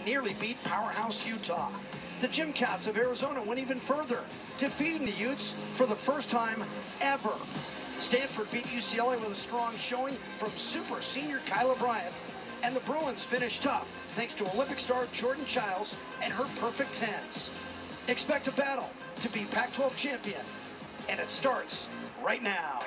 nearly beat powerhouse Utah. The Gym Cats of Arizona went even further, defeating the Utes for the first time ever. Stanford beat UCLA with a strong showing from super senior Kyla Bryant, and the Bruins finished tough thanks to Olympic star Jordan Childs and her perfect tens. Expect a battle to be Pac-12 champion, and it starts right now.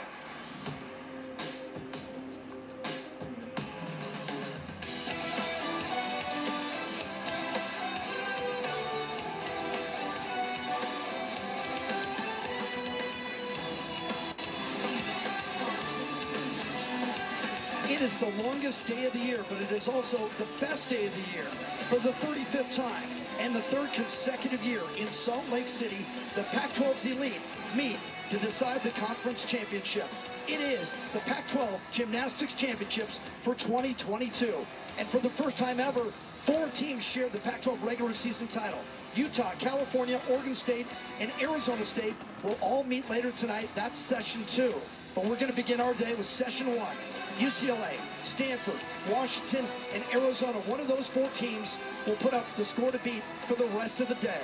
It is the longest day of the year, but it is also the best day of the year. For the 35th time and the third consecutive year in Salt Lake City, the Pac-12's elite meet to decide the conference championship. It is the Pac-12 Gymnastics Championships for 2022. And for the first time ever, 4 teams share the Pac-12 regular season title. Utah, California, Oregon State, and Arizona State will all meet later tonight. That's session 2. But we're going to begin our day with session 1. UCLA, Stanford, Washington, and Arizona. One of those 4 teams will put up the score to beat for the rest of the day.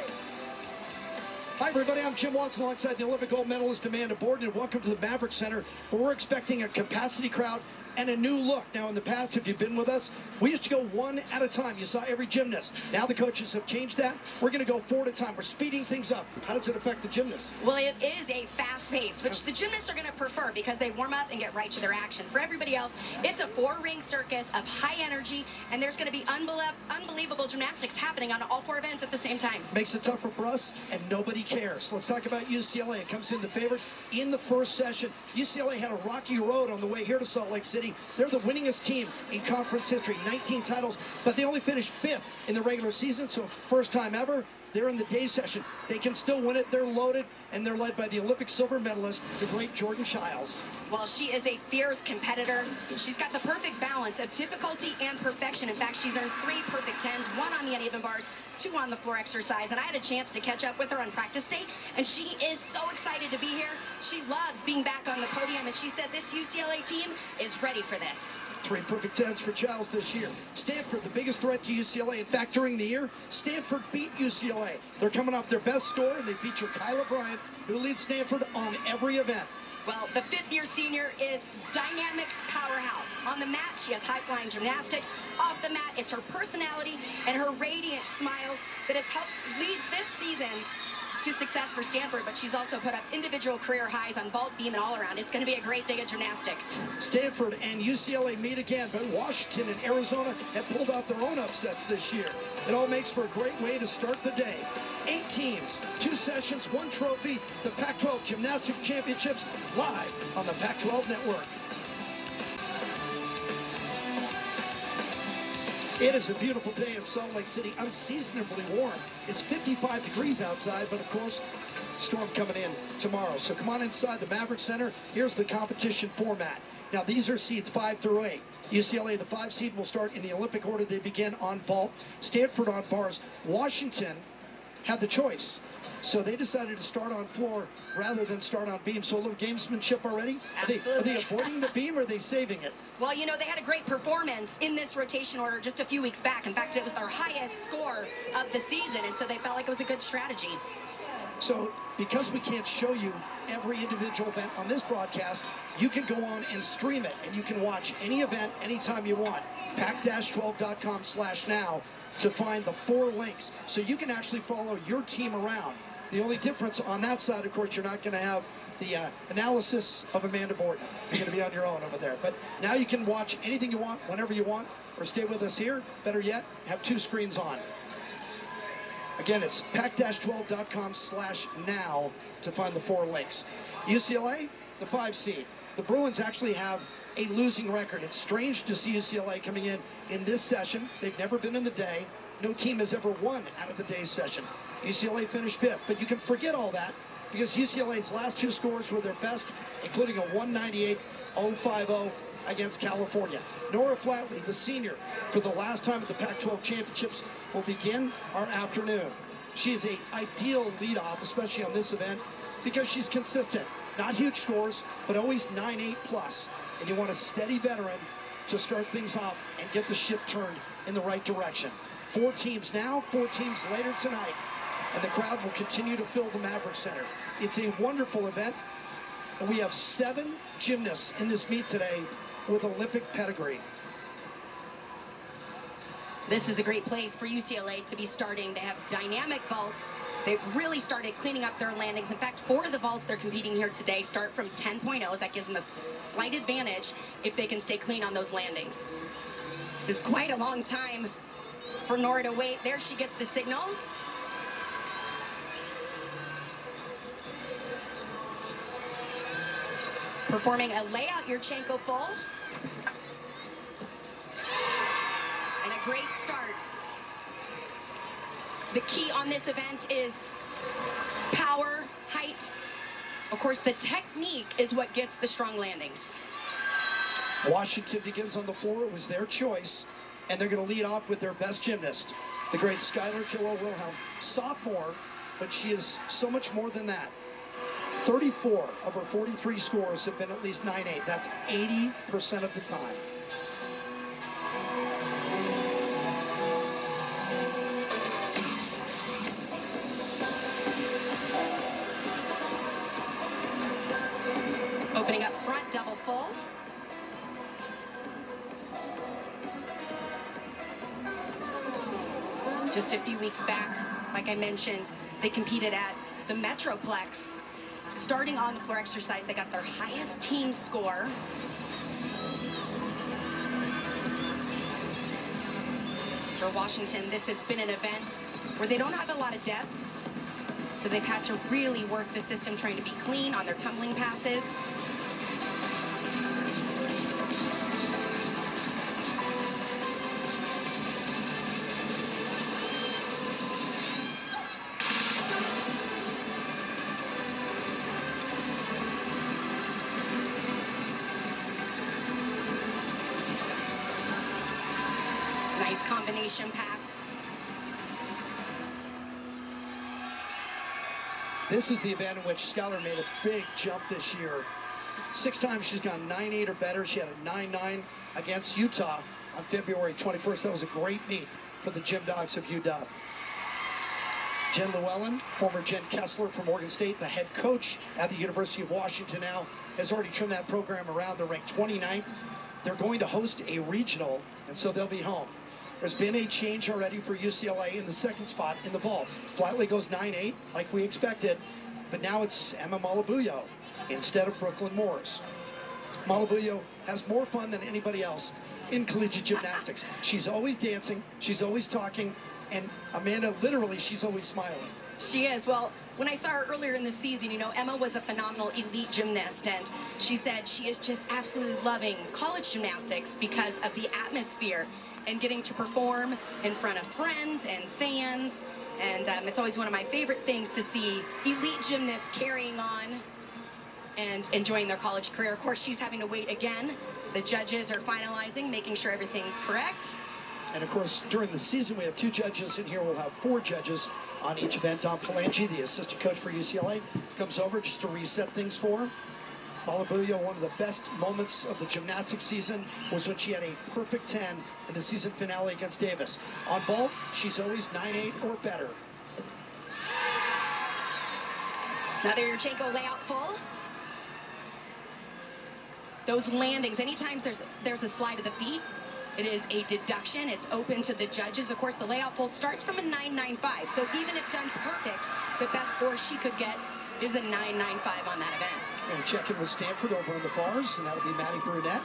Hi everybody, I'm Jim Watson alongside the Olympic gold medalist Amanda Borden, and welcome to the Mavrick Center, where we're expecting a capacity crowd and a new look. Now in the past, if you've been with us, we used to go 1 at a time. You saw every gymnast. Now the coaches have changed that. We're going to go 4 at a time. We're speeding things up. How does it affect the gymnasts? Well, it is a fast pace, which the gymnasts are going to prefer because they warm up and get right to their action. For everybody else, it's a 4-ring circus of high energy, and there's going to be unbelievable gymnastics happening on all 4 events at the same time. Makes it tougher for us, and nobody cares. Let's talk about UCLA. It comes in the favorite in the first session. UCLA had a rocky road on the way here to Salt Lake City. They're the winningest team in conference history, 19 titles, but they only finished 5th in the regular season, so first time ever. They're in the day session. They can still win it. They're loaded, and they're led by the Olympic silver medalist, the great Jordan Childs. Well, she is a fierce competitor. She's got the perfect balance of difficulty and perfection. In fact, she's earned 3 perfect 10s, 1 on the uneven bars, 2 on the floor exercise, and I had a chance to catch up with her on practice day, and she is so excited to be here. She loves being back on the podium, and she said this UCLA team is ready for this. 3 perfect 10s for Childs this year. Stanford, the biggest threat to UCLA. In fact, during the year, Stanford beat UCLA. They're coming off their best score, and they feature Kyla Bryant, who leads Stanford on every event. Well, the 5th-year senior is dynamic powerhouse. On the mat, she has high-flying gymnastics. Off the mat, it's her personality and her radiant smile that has helped lead this season to success for Stanford, but she's also put up individual career highs on vault, beam, and all around. It's going to be a great day of gymnastics. Stanford and UCLA meet again, but Washington and Arizona have pulled out their own upsets this year. It all makes for a great way to start the day. 8 teams, 2 sessions, 1 trophy, the Pac-12 Gymnastics Championships live on the Pac-12 Network. It is a beautiful day in Salt Lake City, unseasonably warm. It's 55 degrees outside, but of course, storm coming in tomorrow. So come on inside the Mavrick Center. Here's the competition format. Now these are seeds 5 through 8. UCLA, the 5 seed, will start in the Olympic order. They begin on vault. Stanford on bars. Washington had the choice, so they decided to start on floor rather than start on beam. So a little gamesmanship already? Are they avoiding the beam, or are they saving it? Well, you know, they had a great performance in this rotation order just a few weeks back. In fact, it was their highest score of the season, and so they felt like it was a good strategy. So because we can't show you every individual event on this broadcast, you can go on and stream it, and you can watch any event anytime you want. pac-12.com/now to find the 4 links, so you can actually follow your team around. The only difference on that side, of course, you're not going to have the analysis of Amanda Borden. You're going to be on your own over there. But now you can watch anything you want, whenever you want, or stay with us here. Better yet, have 2 screens on. Again, it's pac-12.com/now to find the 4 links. UCLA, the 5 seed. The Bruins actually have a losing record. It's strange to see UCLA coming in this session. They've never been in the day. No team has ever won out of the day session. UCLA finished 5th, but you can forget all that because UCLA's last 2 scores were their best, including a 198-050 against California. Nora Flatley, the senior, for the last time at the Pac-12 Championships, will begin our afternoon. She is an ideal leadoff, especially on this event, because she's consistent. Not huge scores, but always 9-8 plus. And you want a steady veteran to start things off and get the ship turned in the right direction. 4 teams now, 4 teams later tonight, and the crowd will continue to fill the Maverick Center. It's a wonderful event, and we have 7 gymnasts in this meet today with Olympic pedigree. This is a great place for UCLA to be starting. They have dynamic vaults. They've really started cleaning up their landings. In fact, 4 of the vaults they're competing here today start from 10.0s. That gives them a slight advantage if they can stay clean on those landings. This is quite a long time for Nora to wait. There she gets the signal. Performing a layout Yurchenko full. And a great start. The key on this event is power, height. Of course, the technique is what gets the strong landings. Washington begins on the floor. It was their choice, and they're going to lead off with their best gymnast, the great Skylar Killow-Wilhelm. Sophomore, but she is so much more than that. 34 of her 43 scores have been at least 9.8. That's 80% of the time. Opening up front, double full. Just a few weeks back, like I mentioned, they competed at the Metroplex. Starting on the floor exercise, they got their highest team score. For Washington, this has been an event where they don't have a lot of depth, so they've had to really work the system trying to be clean on their tumbling passes. Nice combination pass. This is the event in which Skylar made a big jump this year. 6 times she's gone 9.8 or better. She had a 9.9 against Utah on February 21st. That was a great meet for the Gym Dogs of UW. Jen Llewellyn, former Jen Kessler from Oregon State, the head coach at the University of Washington now, has already turned that program around. They're ranked 29th. They're going to host a regional, and so they'll be home. There's been a change already for UCLA in the 2nd spot in the vault. Flatley goes 9.8, like we expected, but now it's Emma Malabuyo instead of Brooklyn Moores. Malabuyo has more fun than anybody else in collegiate gymnastics. She's always dancing, she's always talking, and Amanda, literally, she's always smiling. She is. Well, when I saw her earlier in the season, you know, Emma was a phenomenal elite gymnast, and she said she is just absolutely loving college gymnastics because of the atmosphere and getting to perform in front of friends and fans. And it's always one of my favorite things to see elite gymnasts carrying on and enjoying their college career. Of course, she's having to wait again. So the judges are finalizing, making sure everything's correct. And of course, during the season, we have 2 judges in here. We'll have 4 judges on each event. Don Palangi, the assistant coach for UCLA, comes over just to reset things for her. Malabuyo, one of the best moments of the gymnastics season was when she had a perfect 10 in the season finale against Davis. On vault, she's always 9.8 or better. Another Yurchenko layout full. Those landings, anytime there's a slide of the feet, it is a deduction. It's open to the judges. Of course, the layout full starts from a 9.95. So even if done perfect, the best score she could get is a 9.95 on that event. We're going to check in with Stanford over on the bars, and that'll be Maddie Brunette.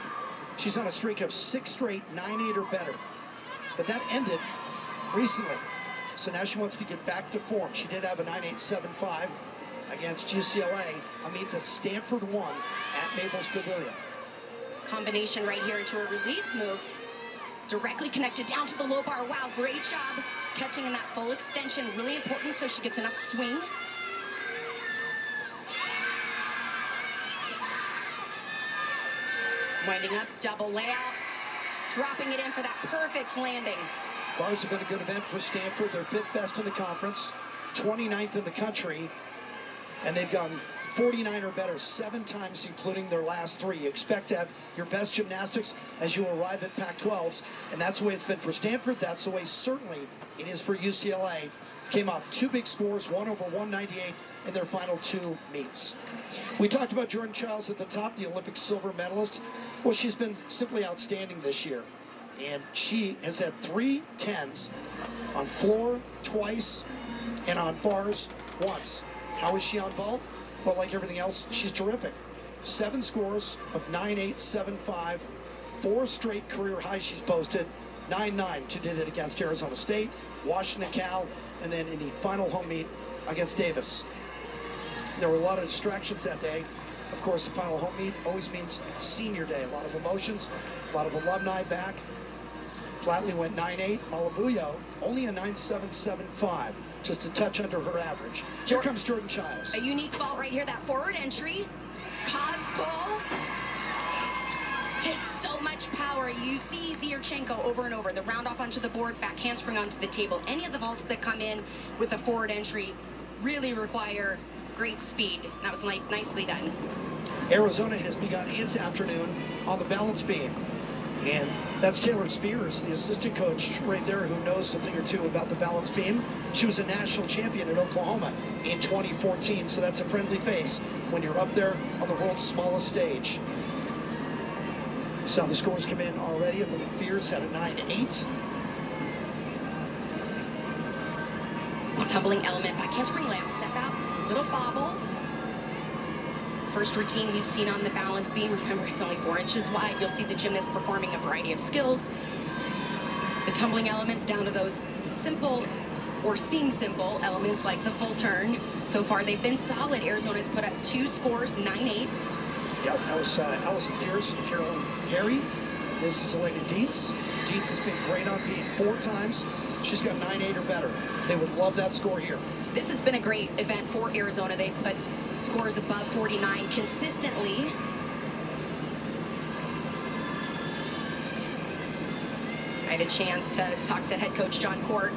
She's on a streak of 6 straight 9.8 or better. But that ended recently. So now she wants to get back to form. She did have a 9.875 against UCLA, a meet that Stanford won at Maples Pavilion. Combination right here into a release move. Directly connected down to the low bar. Wow, great job catching in that full extension. Really important so she gets enough swing. Winding up, double layout. Dropping it in for that perfect landing. Bars have been a good event for Stanford. They're 5th best in the conference, 29th in the country, and they've gone 49 or better 7 times, including their last 3. You expect to have your best gymnastics as you arrive at Pac-12s, and that's the way it's been for Stanford. That's the way certainly it is for UCLA. Came off 2 big scores, 1 over 198 in their final 2 meets. We talked about Jordan Childs at the top, the Olympic silver medalist. Well, she's been simply outstanding this year, and she has had 3 10s on floor twice and on bars once. How is she on vault? Well, like everything else, she's terrific. 7 scores of 9.8, 7.5, 4 straight career highs she's posted. 9.9, she did it against Arizona State, Washington, Cal, and then in the final home meet against Davis. There were a lot of distractions that day. Of course, the final home meet always means senior day. A lot of emotions, a lot of alumni back. Flatley went 9.8. Malabuyo only a 9.775, just a touch under her average. Here comes Jordan Childs. A unique vault right here, that forward entry. Cause full. Takes so much power. You see the Yurchenko over and over. The round off onto the board, back handspring onto the table. Any of the vaults that come in with a forward entry really require great speed. That was nicely done. Arizona has begun its afternoon on the balance beam. And that's Taylor Spears, the assistant coach right there, who knows a thing or two about the balance beam. She was a national champion in Oklahoma in 2014, so that's a friendly face when you're up there on the world's smallest stage. So the scores come in already. I believe Fears had a 9.8. Tumbling element, back handspring lamp, step out, little bobble. First routine we've seen on the balance beam. Remember, it's only 4 inches wide. You'll see the gymnast performing a variety of skills. The tumbling elements down to those simple or seem simple elements like the full turn. So far, they've been solid. Arizona's put up 2 scores, 9.8. Yeah, that was Allison Pierce and Carolyn Harry. This is Elena Dietz. Dietz has been great on beam 4 times. She's got 9.8 or better. They would love that score here. This has been a great event for Arizona. They put scores above 49 consistently. I had a chance to talk to head coach John Court,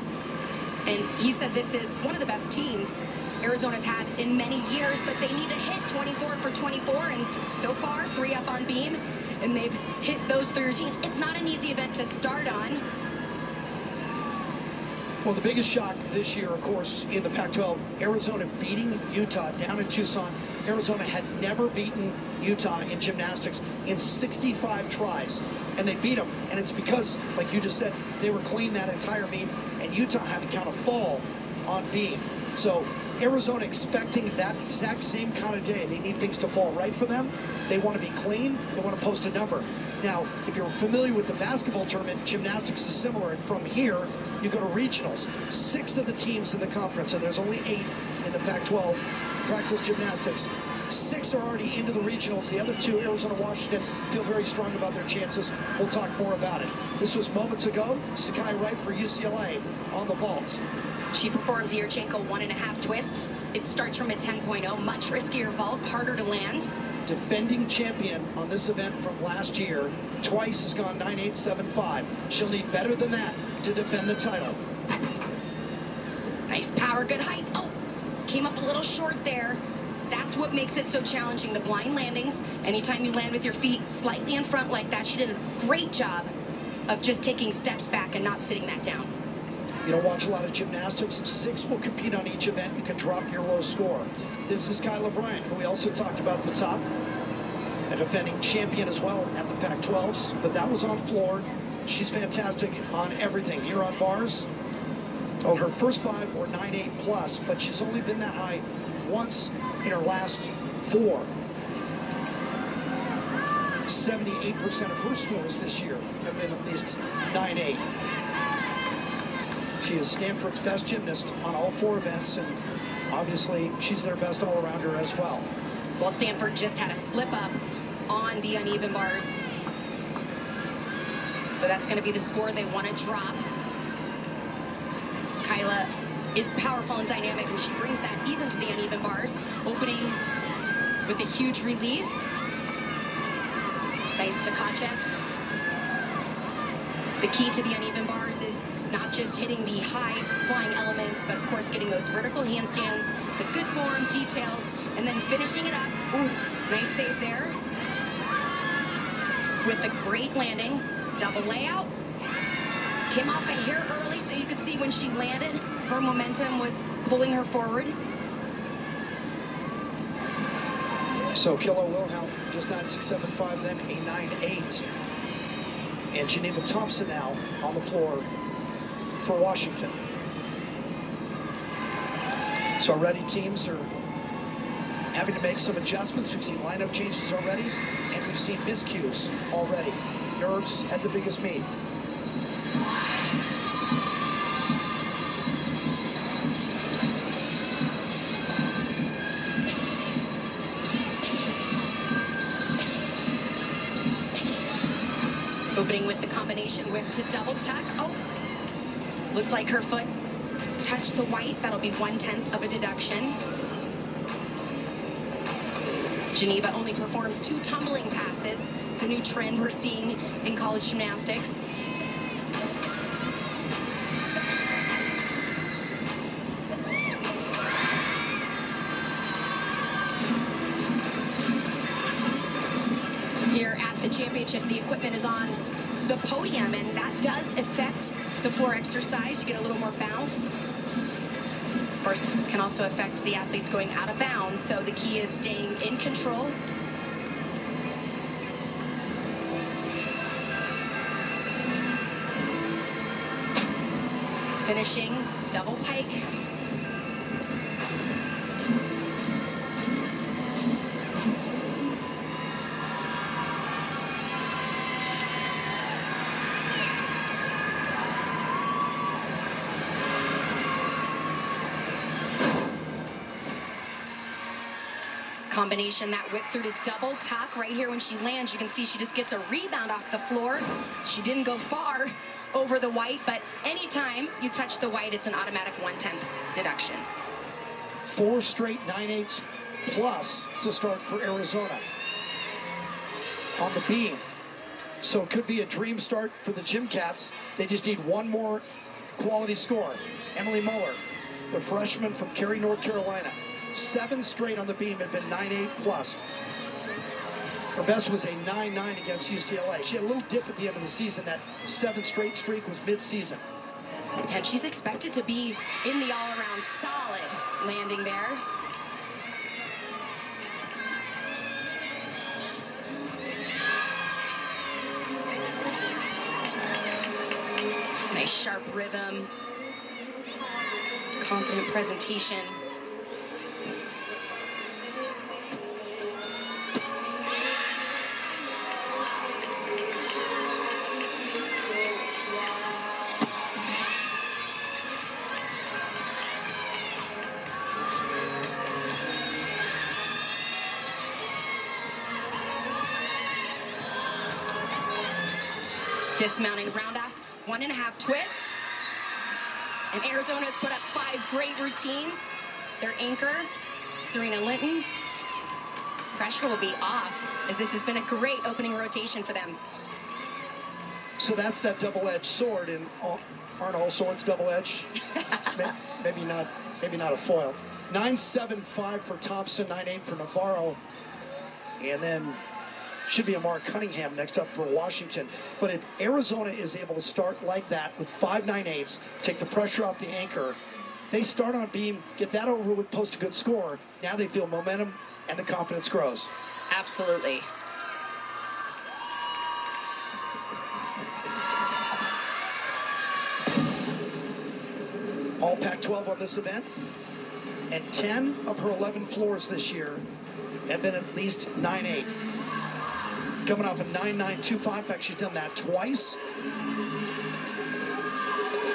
and he said this is one of the best teams Arizona's had in many years, but they need to hit 24 for 24, and so far 3 up on beam, and they've hit those 3 routines. It's not an easy event to start on. Well, the biggest shock this year, of course, in the Pac-12, Arizona beating Utah down in Tucson. Arizona had never beaten Utah in gymnastics in 65 tries, and they beat them. And it's because, like you just said, they were clean that entire meet, and Utah had to count a fall on beam. So Arizona expecting that exact same kind of day. They need things to fall right for them. They want to be clean. They want to post a number. Now, if you're familiar with the basketball tournament, gymnastics is similar. And from here, you go to regionals. 6 of the teams in the conference, and there's only 8 in the Pac-12, practice gymnastics. 6 are already into the regionals. The other 2, Arizona, Washington, feel very strong about their chances. We'll talk more about it. This was moments ago. Sakai Wright for UCLA on the vaults. She performs the Yurchenko 1.5 twists. It starts from a 10.0, much riskier vault, harder to land. Defending champion on this event from last year, twice has gone 9.875. She'll need better than that to defend the title. Nice power, good height. Oh, came up a little short there. That's what makes it so challenging, the blind landings. Anytime you land with your feet slightly in front like that, she did a great job of just taking steps back and not sitting that down. You don't watch a lot of gymnastics. 6 will compete on each event. You can drop your low score. This is Kyla Bryant, who we also talked about at the top, a defending champion as well at the Pac-12s, but that was on floor. She's fantastic on everything. Here on bars, oh, her first 5 were 9.8 plus, but she's only been that high once in her last 4. 78% of her scores this year have been at least 9.8. She is Stanford's best gymnast on all 4 events, and obviously she's their best all-arounder as well. Well, Stanford just had a slip-up on the uneven bars. So that's going to be the score they want to drop. Kyla is powerful and dynamic, and she brings that even to the uneven bars, opening with a huge release. Nice to Tkachev. The key to the uneven bars is not just hitting the high flying elements, but of course getting those vertical handstands, the good form, details, and then finishing it up. Ooh, nice save there. With a great landing, double layout. Came off a hair early, so you could see when she landed, her momentum was pulling her forward. So Killa Wilhelm, just 9.675, then a 9.8. And Geneva Thompson now on the floor for Washington. So already teams are having to make some adjustments. We've seen lineup changes already, and we've seen miscues already. Nerves at the biggest meet. Opening with the combination whip to double tuck. Oh, looked like her foot touched the white. That'll be 1/10 of a deduction. Geneva only performs 2 tumbling passes. It's a new trend we're seeing in college gymnastics. Here at the championship, the equipment is on the podium, and that does affect the floor exercise. You get a little more bounce. Of course, it can also affect the athletes going out of bounds, so the key is staying in control. Finishing double pike. Combination, that whip through to double tuck. Right here when she lands, you can see she just gets a rebound off the floor. She didn't go far over the white, but anytime you touch the white, it's an automatic 1/10 deduction. 4 straight 9/8s plus to start for Arizona on the beam. So it could be a dream start for the Gym Cats. They just need one more quality score. Emily Muller, the freshman from Cary, North Carolina. 7 straight on the beam have been 9/8 plus. Her best was a 9/9 against UCLA. She had a little dip at the end of the season. That 7 straight streak was mid-season. And she's expected to be in the all-around solid landing there. Nice sharp rhythm. Confident presentation. Dismounting round off, 1.5 twist. And Arizona has put up 5 great routines. Their anchor, Serena Linton. Pressure will be off, as this has been a great opening rotation for them. So that's that double-edged sword, and aren't all swords double-edged? maybe not a foil. 9.75 for Thompson, 9.8 for Navarro, and then should be Amara Cunningham next up for Washington. But if Arizona is able to start like that with 5 9/8s, take the pressure off the anchor, they start on beam, get that over with, post a good score. Now they feel momentum and the confidence grows. Absolutely. All Pac-12 on this event, and 10 of her 11 floors this year have been at least 9/8. Coming off a 9.925. In fact, she's done that twice.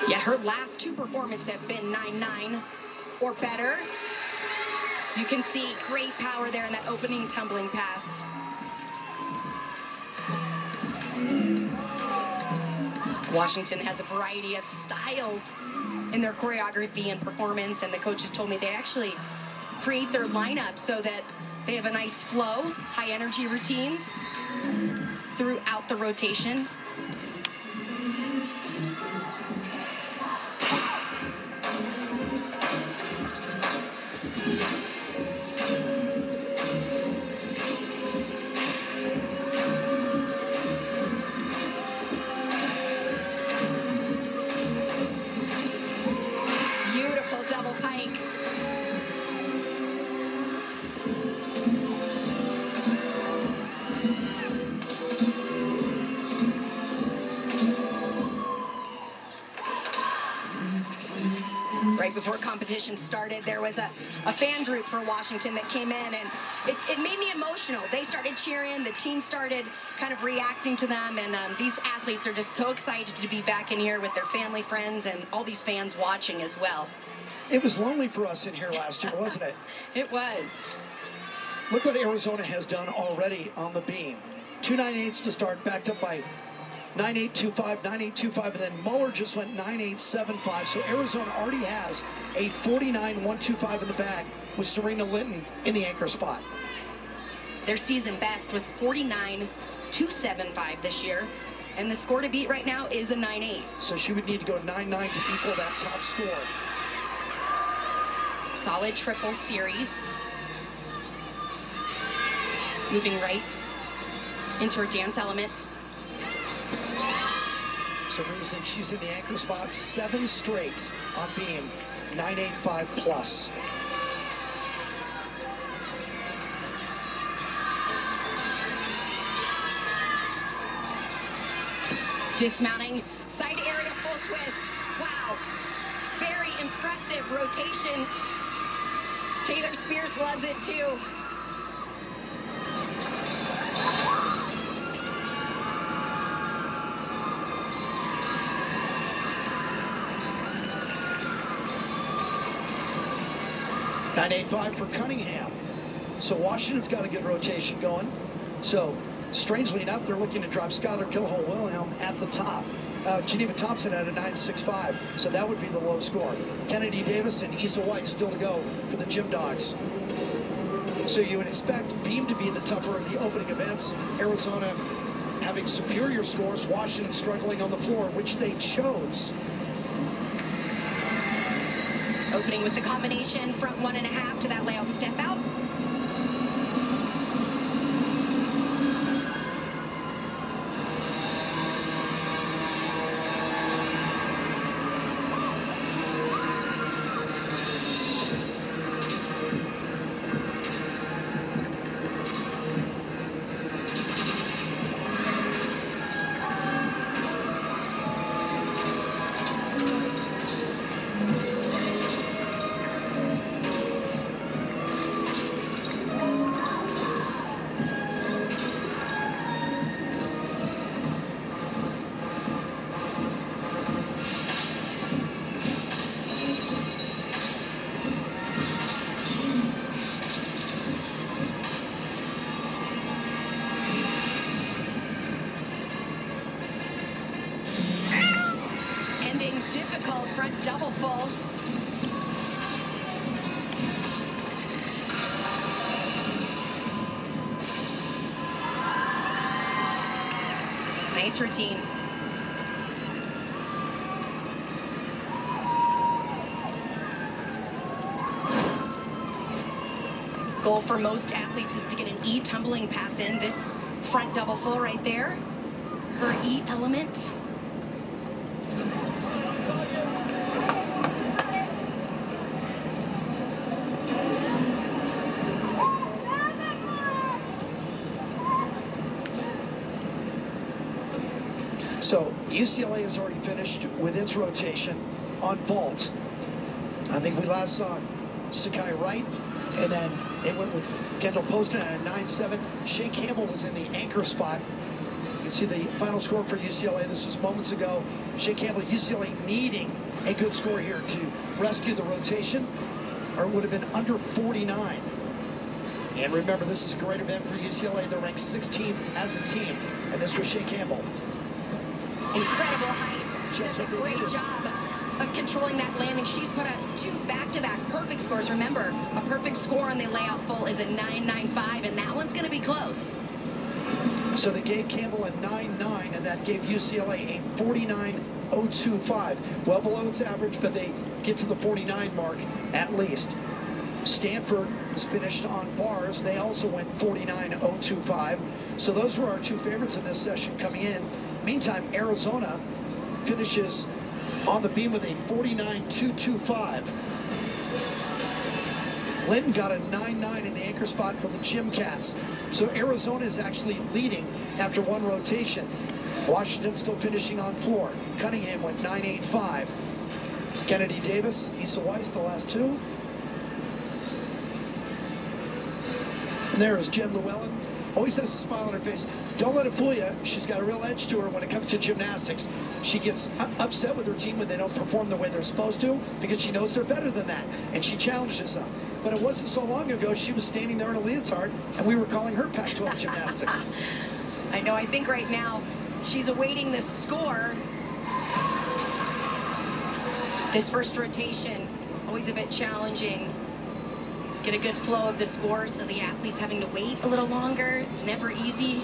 Yeah, her last 2 performances have been 9.9 or better. You can see great power there in that opening tumbling pass. Washington has a variety of styles in their choreography and performance, and the coaches told me they actually create their lineup so that they have a nice flow, high energy routines throughout the rotation. Right before competition started, there was a fan group for Washington that came in, and it made me emotional. They started cheering, the team started kind of reacting to them, and these athletes are just so excited to be back in here with their family, friends, and all these fans watching as well. It was lonely for us in here last year, wasn't it? It was. Look what Arizona has done already on the beam. 2.98s to start, backed up by 9.825, 9.825, and then Muller just went 9.875. So Arizona already has a 49.125 in the bag with Serena Linton in the anchor spot. Their season best was 49.275 this year, and the score to beat right now is a 9.8. So she would need to go 9.9 to equal that top score. Solid triple series. Moving right into her dance elements. So reason she's in the anchor spot 7 straight on beam, 9.85 plus. Dismounting, side area full twist. Wow, very impressive rotation. Taylor Spears loves it too. $9.85 for Cunningham. So Washington's got a good rotation going. So strangely enough, they're looking to drop Skylar Gilhole-Wilhelm at the top. Geneva Thompson at a 9.65, so that would be the low score. Kennedy Davis and Issa White still to go for the Gym Dogs. So you would expect beam to be the tougher of the opening events. Arizona having superior scores, Washington struggling on the floor, which they chose. Opening with the combination front 1.5 to that layout step out. Difficult front double full. Nice routine. Goal for most athletes is to get an E tumbling pass in. This front double full right there, her E element. So UCLA has already finished with its rotation on vault. I think we last saw Sakai Wright, and then they went with Kendall Poston at a 9.7. Shea Campbell was in the anchor spot. You can see the final score for UCLA. This was moments ago. Shea Campbell, UCLA needing a good score here to rescue the rotation, or it would have been under 49. And remember, this is a great event for UCLA. They're ranked 16th as a team, and this was Shea Campbell. Incredible height. She does a great job of controlling that landing. She's put out 2 back-to-back perfect scores. Remember, a perfect score on the layout full is a 9.95, and that one's going to be close. So they gave Campbell a 9.9, and that gave UCLA a 49.025. Well below its average, but they get to the 49 mark at least. Stanford is finished on bars. They also went 49.025. So those were our 2 favorites in this session coming in. Meantime, Arizona finishes on the beam with a 49.225. Linton got a 9.9 in the anchor spot for the Gym Cats. So Arizona is actually leading after 1 rotation. Washington still finishing on floor. Cunningham went 9.85. Kennedy Davis, Issa Weiss, the last two. And there is Jen Llewellyn. Always has a smile on her face. Don't let it fool you. She's got a real edge to her when it comes to gymnastics. She gets upset with her team when they don't perform the way they're supposed to because she knows they're better than that. And she challenges them. But it wasn't so long ago she was standing there in a leotard and we were calling her Pac-12 gymnastics. I know. I think right now she's awaiting the score. This first rotation, always a bit challenging. Get a good flow of the score, so the athlete's having to wait a little longer. It's never easy.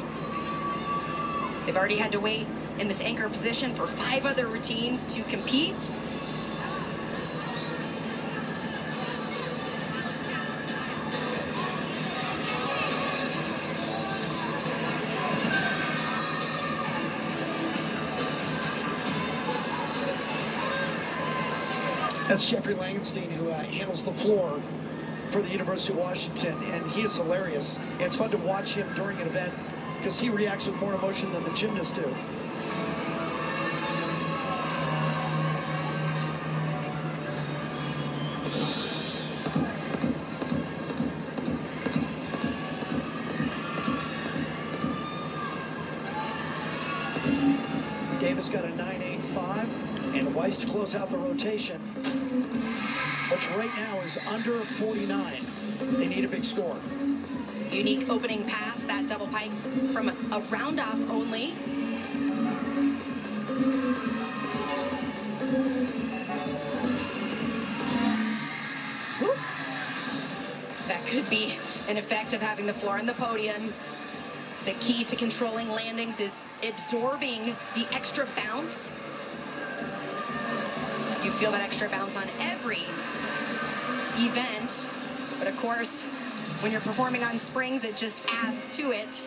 They've already had to wait in this anchor position for 5 other routines to compete. That's Jeffrey Langenstein, who handles the floor for the University of Washington, and he is hilarious. It's fun to watch him during an event because he reacts with more emotion than the gymnasts do. Davis got a 9.85, and Weiss to close out the rotation, which right now is under 49. They need a big score. Unique opening pass, that double pike from a round off only. Woo. That could be an effect of having the floor on the podium. The key to controlling landings is absorbing the extra bounce. You feel that extra bounce on every event, but of course, when you're performing on springs, it just adds to it.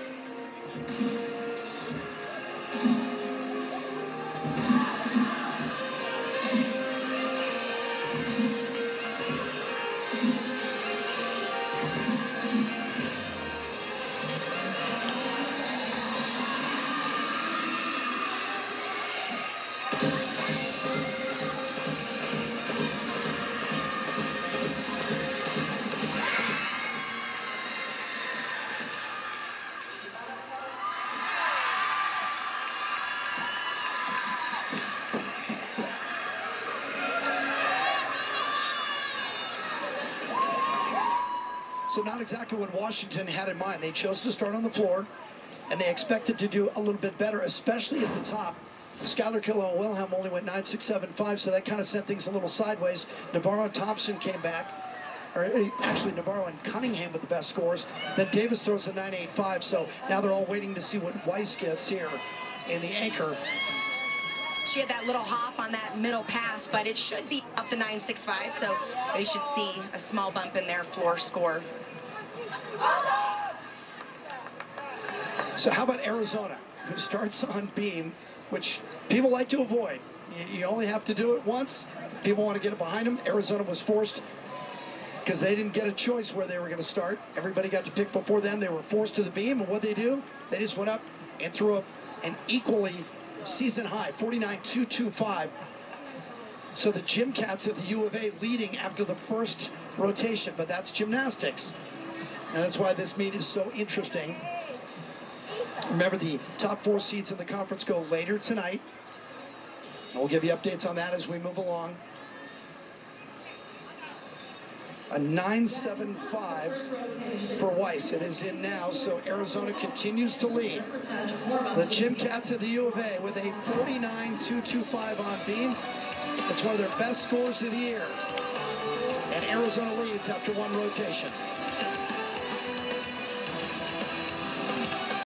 So not exactly what Washington had in mind. They chose to start on the floor, and they expected to do a little bit better, especially at the top. Skylar Killow and Wilhelm only went 9.675, so that kind of sent things a little sideways. Navarro and Thompson came back, or actually Navarro and Cunningham with the best scores. Then Davis throws a 9.85, so now they're all waiting to see what Weiss gets here in the anchor. She had that little hop on that middle pass, but it should be up to 9.65, so they should see a small bump in their floor score. So how about Arizona, who starts on beam, which people like to avoid. You only have to do it once. People want to get it behind them. Arizona was forced because they didn't get a choice where they were going to start. Everybody got to pick before them. They were forced to the beam, and what they do? They just went up and threw up an equally season high, 49.225. So the Gym Cats at the U of A leading after the first rotation, but that's gymnastics. And that's why this meet is so interesting. Remember, the top 4 seeds in the conference go later tonight. And we'll give you updates on that as we move along. A 9.75 for Weiss. It is in now, so Arizona continues to lead. The Gym Cats of the U of A with a 49.225 on beam. It's one of their best scores of the year. And Arizona leads after 1 rotation.